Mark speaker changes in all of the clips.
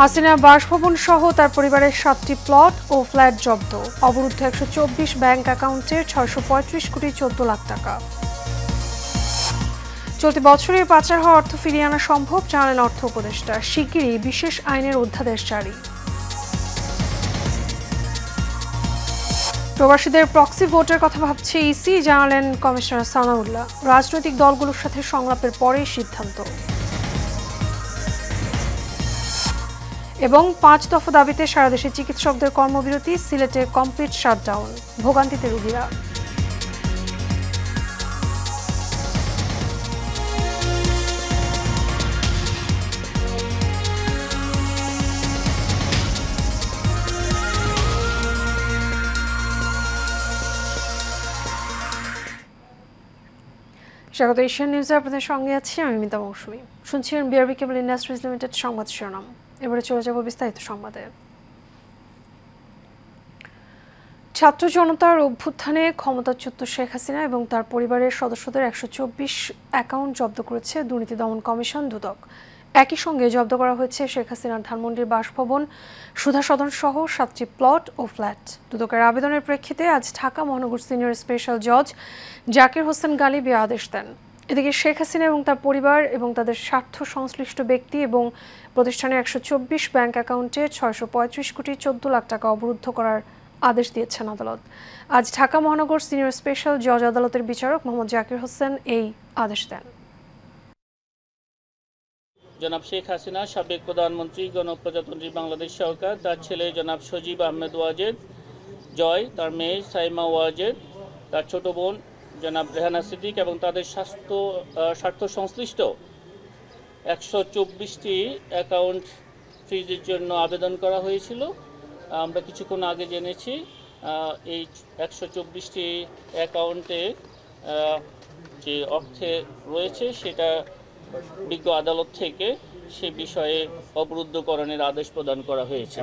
Speaker 1: হাসিনার বাসভবন সহ তার পরিবারের 7টি প্লট ও ফ্ল্যাট জব্দ, অবরুদ্ধ 124 ব্যাংক অ্যাকাউন্টে 635 কোটি 14 লাখ টাকা। চলতি বছরে পাচার হওয়া অর্থ ফিরিয়ে আনা সম্ভব, জানালেন অর্থ উপদেষ্টা। শিগগিরই বিশেষ আইনের অধ্যাদেশ জারি। প্রবাসীদের প্রক্সি ভোটের কথা ভাবছে ইসি, জানালেন কমিশনার সানাউল্লাহ। রাজনৈতিক দলগুলোর সাথে সংলাপের পরেই সিদ্ধান্ত। এবং 5 দফা দাবিতে সারা দেশে চিকিৎসকদের কর্মবিরতি, সিলেটে কমপ্লিট শাটডাউন, ভোগান্তিতে রোগীরা। স্বাগত এশিয়ান নিউজে, আপনাদের সঙ্গে আছি আমি মিতা মৌসুমী। শুনছিলেন বিআরবি কেবল ইন্ডাস্ট্রিজ লিমিটেড সংবাদ শিরোনাম। এবারে চলে যাব বিস্তারিত সংবাদে। ছাত্র জনতার অভ্যুত্থানে ক্ষমতাচ্যুত শেখ হাসিনা এবং তার পরিবারের সদস্যদের 124 অ্যাকাউন্ট জব্দ করেছে দুর্নীতি দমন কমিশন দুদক। একই সঙ্গে জব্দ করা হয়েছে শেখ হাসিনার ধানমন্ডির বাসভবন, সুধা সদন সহ 7টি প্লট ও ফ্ল্যাট। দুদকের আবেদনের প্রেক্ষিতে আজ ঢাকা মহানগর সিনিয়র স্পেশাল জজ জাকির হোসেন গালিব এ আদেশ দেন। এদিকে শেখ হাসিনা এবং তার পরিবার এবং তাদের স্বার্থ সংশ্লিষ্ট ব্যক্তি এবং প্রতিষ্ঠানের 124 ব্যাংক অ্যাকাউন্টে 635 কোটি 14 লাখ টাকা অবরুদ্ধ করার আদেশ দিয়েছেন আদালত। আজ ঢাকা মহানগর সিনিয়র স্পেশাল জজ আদালতের বিচারক মোহাম্মদ জাকির হোসেন এই আদেশ দেন।
Speaker 2: জনাব শেখ হাসিনা, সাবেক প্রধানমন্ত্রী, গণপ্রজাতন্ত্রী বাংলাদেশ সরকার, তার ছেলে জনাব সজীব আহমেদ ওয়াজেদ জয়, তার মেয়ে সাইমা ওয়াজেদ, তার ছোট বোন জনাব রেহানা সিদ্দিক এবং তাদের স্বার্থ সংশ্লিষ্ট 124টি অ্যাকাউন্ট ফ্রিজের জন্য আবেদন করা হয়েছিল। আমরা কিছুক্ষণ আগে জেনেছি এই 124টি অ্যাকাউন্টে যে অর্থে রয়েছে সেটা বিজ্ঞ আদালত থেকে সে বিষয়ে অবরুদ্ধকরণের আদেশ প্রদান করা হয়েছে।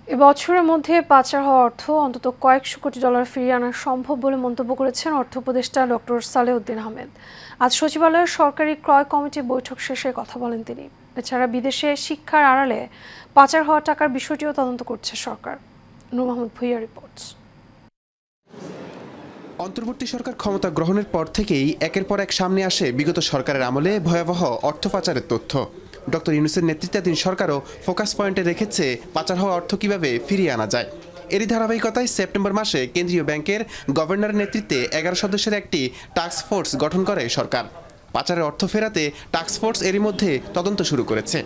Speaker 1: এবছরের মধ্যে পাচার হওয়া অর্থ অন্তত কয়েকশো কোটি ডলার ফিরিয়ে আনা সম্ভব বলে মন্তব্য করেছেন অর্থ উপদেষ্টা ডক্টর সালেউদ্দিন আহমেদ। আজ সচিবালয়ের সরকারি ক্রয় কমিটি বৈঠক শেষে কথা বলেন তিনি। এছাড়া বিদেশে শিক্ষার আড়ালে পাচার হওয়া টাকার বিষয়টিও তদন্ত করছে সরকার। নূর মোহাম্মদ ভুইয়া রিপোর্টস।
Speaker 3: অন্তর্বর্তী সরকার ক্ষমতা গ্রহণের পর থেকেই একের পর এক সামনে আসে বিগত সরকারের আমলে ভয়াবহ অর্থ পাচারের তথ্য। ডক্টর ইউনূসের নেতৃত্বাধীন সরকারও ফোকাস পয়েন্টে রেখেছে পাচার হওয়া অর্থ কিভাবে ফিরিয়ে আনা যায়। এরই ধারাবাহিকতায় সেপ্টেম্বর মাসে কেন্দ্রীয় ব্যাংকের গভর্নরের নেতৃত্বে 11 সদস্যের একটি টাস্ক ফোর্স গঠন করে সরকার। পাচারের অর্থ ফেরাতে টাস্ক ফোর্স এরই মধ্যে তদন্ত শুরু করেছে।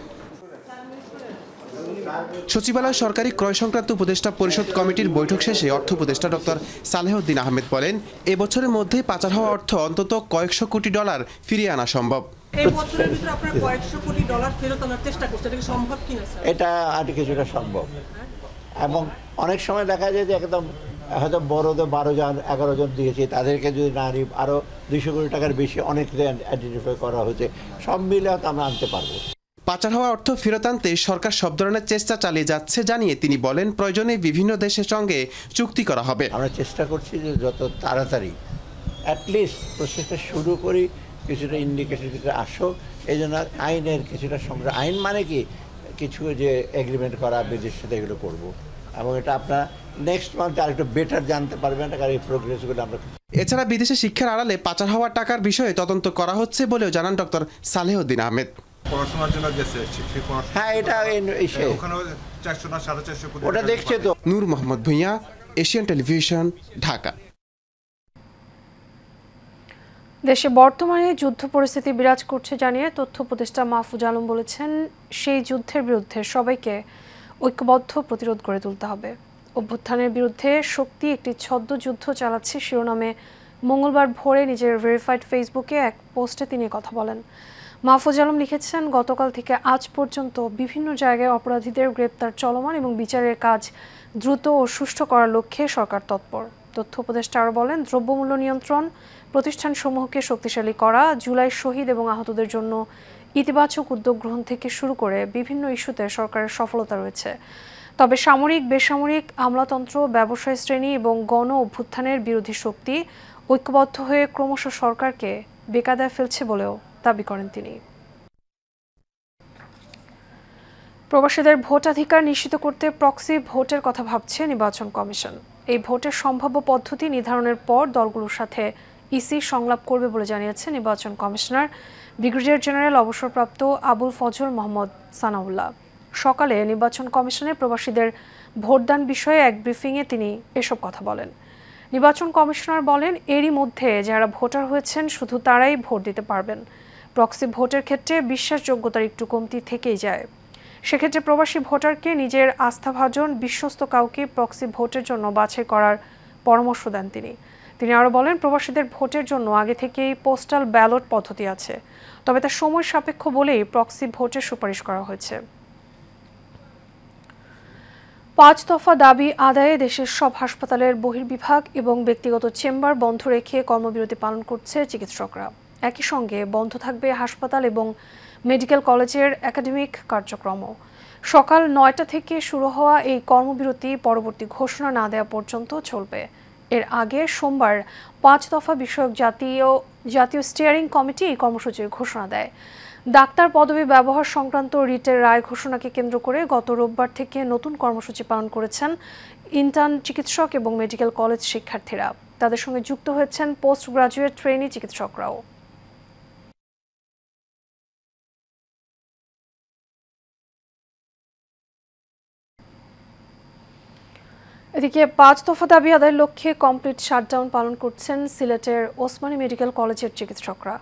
Speaker 3: সচিবালয় সরকারি ক্রয় সংক্রান্ত উপদেষ্টা পরিষদ কমিটির বৈঠক শেষে অর্থ উপদেষ্টা ডক্টর সালেউদ্দিন আহমেদ বলেন, এবছরের মধ্যেই পাচার হওয়া অর্থ অন্তত কয়েকশো কোটি ডলার ফিরিয়ে আনা সম্ভব।
Speaker 4: এই বছরের ভিতরে আপনারা কয়েকশো কোটি ডলার ফেরত আনার চেষ্টা করছেন, এটা কি সম্ভব কিনা স্যার?
Speaker 5: এটা আর কিছুটা সম্ভব, এবং অনেক সময় দেখা যায় যে একদম হয়তো বড়দের 12 জন 11 জন দিয়েছে, তাদেরকে যদি না নিই আরও 200 কোটি টাকার বেশি অনেককে আইডেন্টিফাই করা হয়েছে, সব মিলে হয়তো আমরা আনতে পারবো।
Speaker 3: পাচার হওয়া অর্থ ফেরত আনতে সরকার সব ধরনের চেষ্টা চালিয়ে যাচ্ছে জানিয়ে তিনি বলেন, প্রয়োজনে বিভিন্ন দেশের সঙ্গে চুক্তি করা হবে।
Speaker 5: আমরা চেষ্টা করছি যে যত তাড়াতাড়ি অ্যাটলিস্ট প্রসেসটা শুরু করি, কিছুটা ইন্ডিকেশন কিছুটা আসো। এই জন্য আইনের কিছুটা সংগ্রহ, আইন মানে কি কিছু যে এগ্রিমেন্ট করা বিদেশের সাথে এগুলো করবো, এবং এটা আপনার নেক্সট মান্থে আরেকটু বেটার জানতে পারবেন, কারণ এই প্রোগ্রেসগুলো আমরা।
Speaker 3: এছাড়া বিদেশে শিক্ষার আড়ালে পাচার হওয়ার টাকার বিষয়ে তদন্ত করা হচ্ছে বলেও জানান ডক্টর সালেউদ্দিন আহমেদ।
Speaker 6: পড়াশোনার জন্য গেছে,
Speaker 5: হ্যাঁ এটা ওটা দেখছে তো।
Speaker 3: নূর মোহাম্মদ ভুইয়া, এশিয়ান টেলিভিশন, ঢাকা।
Speaker 1: দেশে বর্তমানে যুদ্ধ পরিস্থিতি বিরাজ করছে জানিয়ে তথ্য উপদেষ্টা মাহফুজ আলম বলেছেন, সেই যুদ্ধের বিরুদ্ধে সবাইকে ঐক্যবদ্ধ প্রতিরোধ গড়ে তুলতে হবে। অভ্যুত্থানের বিরুদ্ধে শক্তি একটি ছদ্ম যুদ্ধ চালাচ্ছে শিরোনামে মঙ্গলবার ভোরে নিজের ভেরিফাইড ফেসবুকে এক পোস্টে তিনি কথা বলেন। মাহফুজ আলম লিখেছেন, গতকাল থেকে আজ পর্যন্ত বিভিন্ন জায়গায় অপরাধীদের গ্রেপ্তার চলমান এবং বিচারের কাজ দ্রুত ও সুষ্ঠু করার লক্ষ্যে সরকার তৎপর। তথ্য উপদেষ্টা আরও বলেন, দ্রব্যমূল্য নিয়ন্ত্রণ, প্রতিষ্ঠানসমূহকে শক্তিশালী করা, জুলাই শহীদ এবং আহতদের জন্য ইতিবাচক উদ্যোগ গ্রহণ থেকে শুরু করে বিভিন্ন ইস্যুতে সরকারের সফলতা রয়েছে। তবে সামরিক, বেসামরিক, আমলাতন্ত্র, ব্যবসায়ী শ্রেণী এবং গণ অভ্যুত্থানের বিরোধী শক্তি ঐক্যবদ্ধ হয়ে ক্রমশ সরকারকে বেকায়দায় ফেলছে বলেও দাবি করেন তিনি। প্রবাসীদের ভোটাধিকার নিশ্চিত করতে প্রক্সি ভোটের কথা ভাবছে নির্বাচন কমিশন। এই ভোটের সম্ভাব্য পদ্ধতি নির্ধারণের পর দলগুলোর সাথে ইসি সংলাপ করবে বলে জানিয়েছে নির্বাচন কমিশনার ব্রিগেডিয়ার জেনারেল অবসরপ্রাপ্ত আবুল ফজল মোহাম্মদ সানাউল্লাহ। সকালে নির্বাচন কমিশনে প্রবাসীদের ভোটদান বিষয়ে এক ব্রিফিংয়ে তিনি এসব কথা বলেন। নির্বাচন কমিশনার বলেন, এরই মধ্যে যারা ভোটার হয়েছেন শুধু তারাই ভোট দিতে পারবেন। প্রক্সি ভোটের ক্ষেত্রে বিশ্বাসযোগ্যতার একটু কমতি থেকেই যায়। সেক্ষেত্রে প্রবাসী ভোটারকে নিজের আস্থাভাজন বিশ্বস্ত কাউকে প্রক্সি ভোটের জন্য বাছাই করার পরামর্শ দেন তিনি আরও বলেন, প্রবাসীদের ভোটের জন্য আগে থেকেই পোস্টাল ব্যালট পদ্ধতি আছে, তবে তা সময় সাপেক্ষ বলেই প্রক্সি ভোটের সুপারিশ করা হয়েছে। 5 দফা দাবি আদায়ে দেশের সব হাসপাতালের বহির্বিভাগ এবং ব্যক্তিগত চেম্বার বন্ধ রেখে কর্মবিরতি পালন করছে চিকিৎসকরা। একই সঙ্গে বন্ধ থাকবে হাসপাতাল এবং মেডিকেল কলেজের একাডেমিক কার্যক্রমও। সকাল 9টা থেকে শুরু হওয়া এই কর্মবিরতি পরবর্তী ঘোষণা না দেওয়া পর্যন্ত চলবে। এর আগে সোমবার 5 দফা বিষয়ক জাতীয় স্টিয়ারিং কমিটি এই কর্মসূচির ঘোষণা দেয়। ডাক্তার পদবি ব্যবহার সংক্রান্ত রিটের রায় ঘোষণাকে কেন্দ্র করে গত রোববার থেকে নতুন কর্মসূচি পালন করেছেন ইন্টার্ন চিকিৎসক এবং মেডিকেল কলেজ শিক্ষার্থীরা। তাদের সঙ্গে যুক্ত হয়েছেন পোস্ট গ্রাজুয়েট ট্রেনি চিকিৎসকরাও। এদিকে 5 দফা দাবি আদায়ের লক্ষ্যে কমপ্লিট শাটডাউন পালন করছেন সিলেটের ওসমানী মেডিকেল কলেজের চিকিৎসকরা।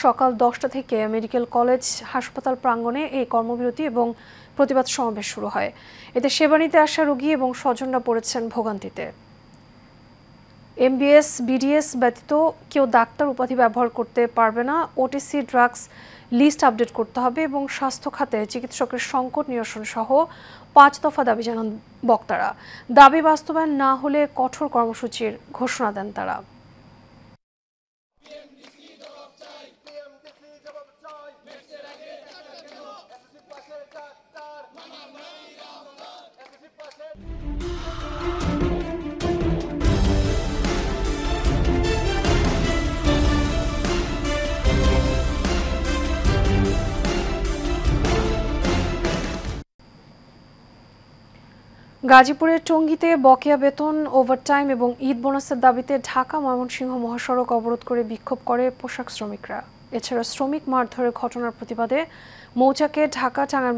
Speaker 1: সকাল 10টা থেকে মেডিকেল কলেজ হাসপাতাল প্রাঙ্গণে এই কর্মবিরতি এবং প্রতিবাদ সমাবেশ শুরু হয়। এতে সেবা নিতে আসা রোগী এবং স্বজনরা পড়েছেন ভোগান্তিতে। এমবিএস বিডিএস ব্যতীত কেউ ডাক্তার উপাধি ব্যবহার করতে পারবে না। ওটিসি ড্রাগস লিস্ট আপডেট করতে হবে এবং স্বাস্থ্য খাতে চিকিৎসকের সংকট নিরসন সহ 5 দফা দাবি জানান বক্তারা। দাবি বাস্তবায়ন না হলে কঠোর কর্মসূচির ঘোষণা দেন তারা। গাজীপুরের টঙ্গীতে বকেয়া বেতন, ওভারটাইম এবং ঈদ বোনাসের দাবিতে ঢাকা ময়মনসিংহ মহাসড়ক অবরোধ করে বিক্ষোভ করে পোশাক শ্রমিকরা। এছাড়া শ্রমিক মারধরের ঘটনার প্রতিবাদে মৌচাকে ঢাকা টাঙ্গাইল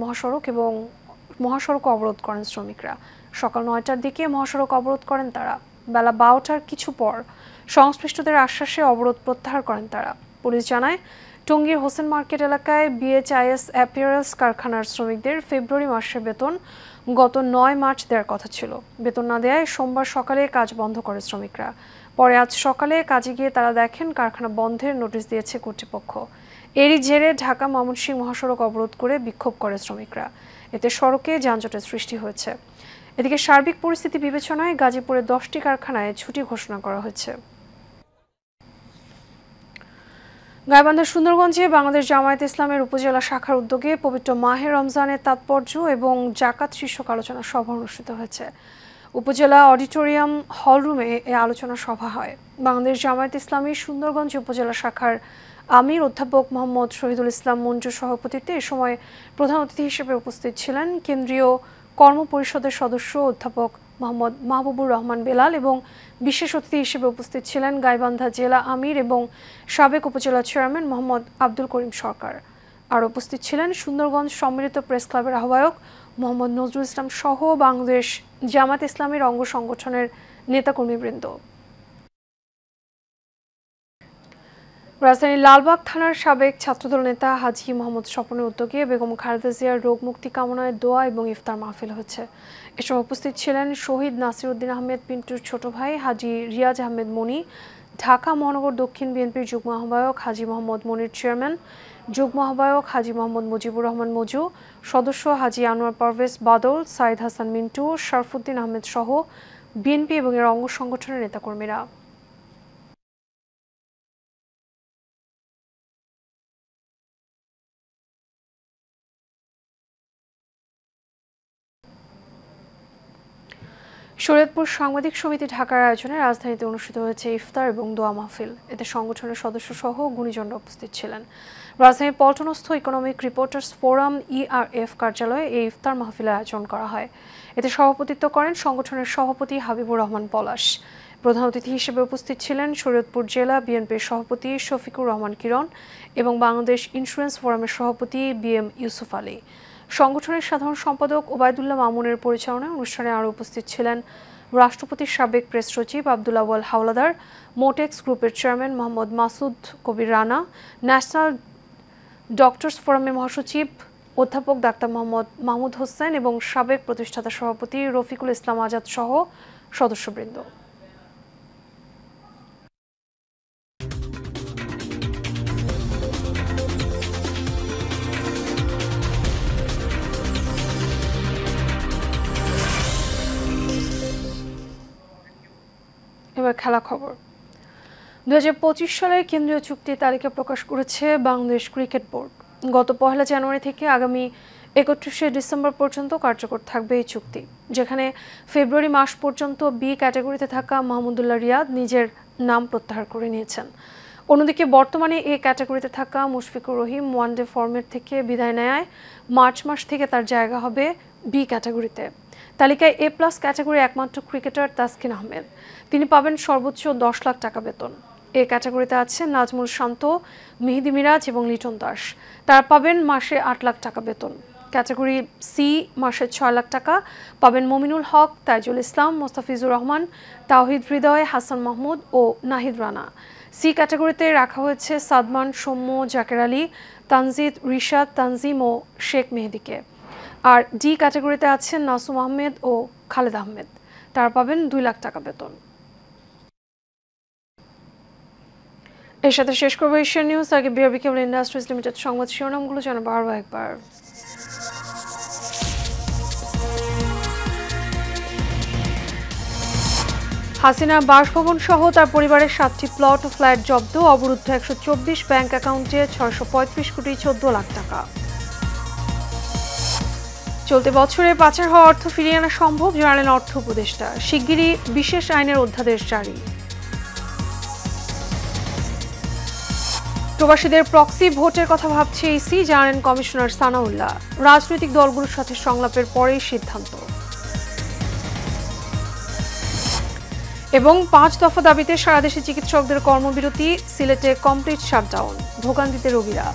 Speaker 1: মহাসড়ক অবরোধ করেন শ্রমিকরা। সকাল 9টার দিকে মহাসড়ক অবরোধ করেন তারা। বেলা 12টার কিছু পর সংশ্লিষ্টদের আশ্বাসে অবরোধ প্রত্যাহার করেন তারা। পুলিশ জানায়, টঙ্গীর হোসেন মার্কেট এলাকায় বিএচআইএস অ্যাপিয়ারেলস কারখানার শ্রমিকদের ফেব্রুয়ারি মাসের বেতন গত 9 মার্চ দেওয়ার কথা ছিল। বেতন না দেওয়ায় সোমবার সকালে কাজ বন্ধ করে শ্রমিকরা। পরে আজ সকালে কাজে গিয়ে তারা দেখেন কারখানা বন্ধের নোটিশ দিয়েছে কর্তৃপক্ষ। এরই জেরে ঢাকা ময়মনসিংহ মহাসড়ক অবরোধ করে বিক্ষোভ করে শ্রমিকরা। এতে সড়কে যানজটের সৃষ্টি হয়েছে। এদিকে সার্বিক পরিস্থিতি বিবেচনায় গাজীপুরে 10টি কারখানায় ছুটি ঘোষণা করা হয়েছে। গাইবান্ধার সুন্দরগঞ্জে বাংলাদেশ জামায়াতে ইসলামের উপজেলা শাখার উদ্যোগে পবিত্র মাহে রমজানের তাৎপর্য এবং জাকাত শীর্ষক আলোচনা সভা অনুষ্ঠিত হয়েছে। উপজেলা অডিটোরিয়াম হলরুমে এই আলোচনা সভা হয়। বাংলাদেশ জামায়াতে ইসলামী সুন্দরগঞ্জ উপজেলা শাখার আমির অধ্যাপক মোহাম্মদ শহীদুল ইসলাম মঞ্জুর সভাপতিত্বে এ সময় প্রধান অতিথি হিসেবে উপস্থিত ছিলেন কেন্দ্রীয় কর্ম পরিষদের সদস্য অধ্যাপক মোহাম্মদ মাহবুবুর রহমান বেলাল এবং বিশেষ অতিথি হিসেবে উপস্থিত ছিলেন গাইবান্ধা জেলা আমির এবং সাবেক উপজেলা চেয়ারম্যান মোহাম্মদ আব্দুল করিম সরকার। আর উপস্থিত ছিলেন সুন্দরগঞ্জ সম্মিলিত প্রেস ক্লাবের আহ্বায়ক মোহাম্মদ নজরুল ইসলাম সহ বাংলাদেশ জামাত ইসলামীর অঙ্গ সংগঠনের নেতাকর্মীবৃন্দ। রাজধানীর লালবাগ থানার সাবেক ছাত্রদল নেতা হাজী মোহাম্মদ স্বপনের উদ্যোগে বেগম খালেদা জিয়ার রোগ মুক্তি কামনায় দোয়া এবং ইফতার মাহফিল হচ্ছে। এ সময় উপস্থিত ছিলেন শহীদ নাসির উদ্দিন আহমেদ পিন্টুর ছোট ভাই হাজী রিয়াজ আহমেদ মনি, ঢাকা মহানগর দক্ষিণ বিএনপির যুগ্ম আহ্বায়ক হাজী মোহাম্মদ মনির চেয়ারম্যান, যুগ্ম আহ্বায়ক হাজী মোহাম্মদ মুজিবুর রহমান মজু, সদস্য হাজী আনোয়ার পারভেজ বাদল, সাইদ হাসান মিন্টু, শরফুদ্দিন আহমেদ সহ বিএনপি এবং এর অঙ্গ সংগঠনের নেতাকর্মীরা। শরীয়তপুর সাংবাদিক সমিতি ঢাকার আয়োজনে রাজধানীতে অনুষ্ঠিত হয়েছে ইফতার এবং দোয়া মাহফিল। এতে সংগঠনের সদস্য সহ গুণীজনরা উপস্থিত ছিলেন। রাজধানীর পল্টনস্থ ইকোনমিক রিপোর্টার্স ফোরাম ERF কার্যালয়ে এই ইফতার মাহফিলের আয়োজন করা হয়। এতে সভাপতিত্ব করেন সংগঠনের সভাপতি হাবিবুর রহমান পলাশ। প্রধান অতিথি হিসেবে উপস্থিত ছিলেন শরীয়তপুর জেলা বিএনপির সভাপতি শফিকুর রহমান কিরণ এবং বাংলাদেশ ইন্স্যুরেন্স ফোরামের সভাপতি BM ইউসুফ আলী। সংগঠনের সাধারণ সম্পাদক ওবায়দুল্লাহ মামুনের পরিচালনায় অনুষ্ঠানে আরও উপস্থিত ছিলেন রাষ্ট্রপতির সাবেক প্রেস সচিব আব্দুল আউয়াল হাওলাদার, মোটেক্স গ্রুপের চেয়ারম্যান মোহাম্মদ মাসুদ কবির রানা, ন্যাশনাল ডক্টরস ফোরামের মহাসচিব অধ্যাপক ডাক্তার মোহাম্মদ মাহমুদ হোসেন এবং সাবেক প্রতিষ্ঠাতা সভাপতি রফিকুল ইসলাম আজাদ সহ সদস্যবৃন্দ। এবার খেলা খবর। 2025 সালের কেন্দ্রীয় চুক্তি তালিকা প্রকাশ করেছে বাংলাদেশ ক্রিকেট বোর্ড। গত 1 জানুয়ারি থেকে আগামী 31 ডিসেম্বর পর্যন্ত কার্যকর থাকবে এই চুক্তি, যেখানে ফেব্রুয়ারি মাস পর্যন্ত বি ক্যাটাগরিতে থাকা মাহমুদুল্লাহ রিয়াদ নিজের নাম প্রত্যাহার করে নিয়েছেন। অন্যদিকে বর্তমানে এ ক্যাটাগরিতে থাকা মুশফিকুর রহিম ওয়ানডে ফরম্যাট থেকে বিদায় নেয় মার্চ মাস থেকে তার জায়গা হবে বি ক্যাটাগরিতে। তালিকায় A+ ক্যাটাগরি একমাত্র ক্রিকেটার তাসকিন আহমেদ। তিনি পাবেন সর্বোচ্চ 10 লাখ টাকা বেতন। এ ক্যাটাগরিতে আছেন নাজমুল শান্ত, মেহেদি মিরাজ এবং লিটন দাস। তারা পাবেন মাসে 8 লাখ টাকা বেতন। ক্যাটাগরি C মাসে 6 লাখ টাকা পাবেন মমিনুল হক, তাইজুল ইসলাম, মোস্তাফিজুর রহমান, তাওহিদ হৃদয়, হাসান মাহমুদ ও নাহিদ রানা। C ক্যাটাগরিতে রাখা হয়েছে সাদমান, সৌম্য, জাকের আলী, তানজিদ, রিশাদ, তানজিম ও শেখ মেহেদিকে। আর D ক্যাটাগরিতে আছেন নাসুম আহমেদ ও খালেদ আহমেদ। তারা পাবেন 2 লাখ টাকা বেতন। এর সাথে শেষ করবো এশিয়ান নিউজ। আগে BRB কেবল ইন্ডাস্ট্রিজ লিমিটেড সংবাদ শিরোনামগুলো জানাবো আরও একবার। হাসিনা বাসভবন সহ তার পরিবারের 7টি প্লট ও ফ্ল্যাট জব্দ, অবরুদ্ধ 124 ব্যাংক অ্যাকাউন্টে 635 কোটি 14 লাখ টাকা। চলতি বছরে পাচার হওয়া অর্থ ফিরিয়ে আনা সম্ভব, জানালেন অর্থ উপদেষ্টা। শিগগিরই বিশেষ আইনের অধ্যাদেশ জারি। প্রবাসীদের প্রক্সি ভোটের কথা ভাবছে ইসি, জানালেন কমিশনার সানাউল্লাহ। রাজনৈতিক দলগুলোর সাথে সংলাপের পরেই সিদ্ধান্ত। এবং 5 দফা দাবিতে সারা দেশে চিকিৎসকদের কর্মবিরতি, সিলেটে কমপ্লিট শাটডাউন, ভোগান্তিতে রোগীরা।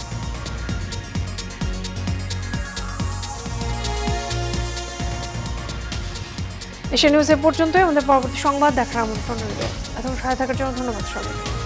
Speaker 1: এশিয়া নিউজ এ পর্যন্তই। আমাদের পরবর্তী সংবাদ দেখার আমন্ত্রণ রইল। এখন সাথে থাকার জন্য ধন্যবাদ সবাইকে।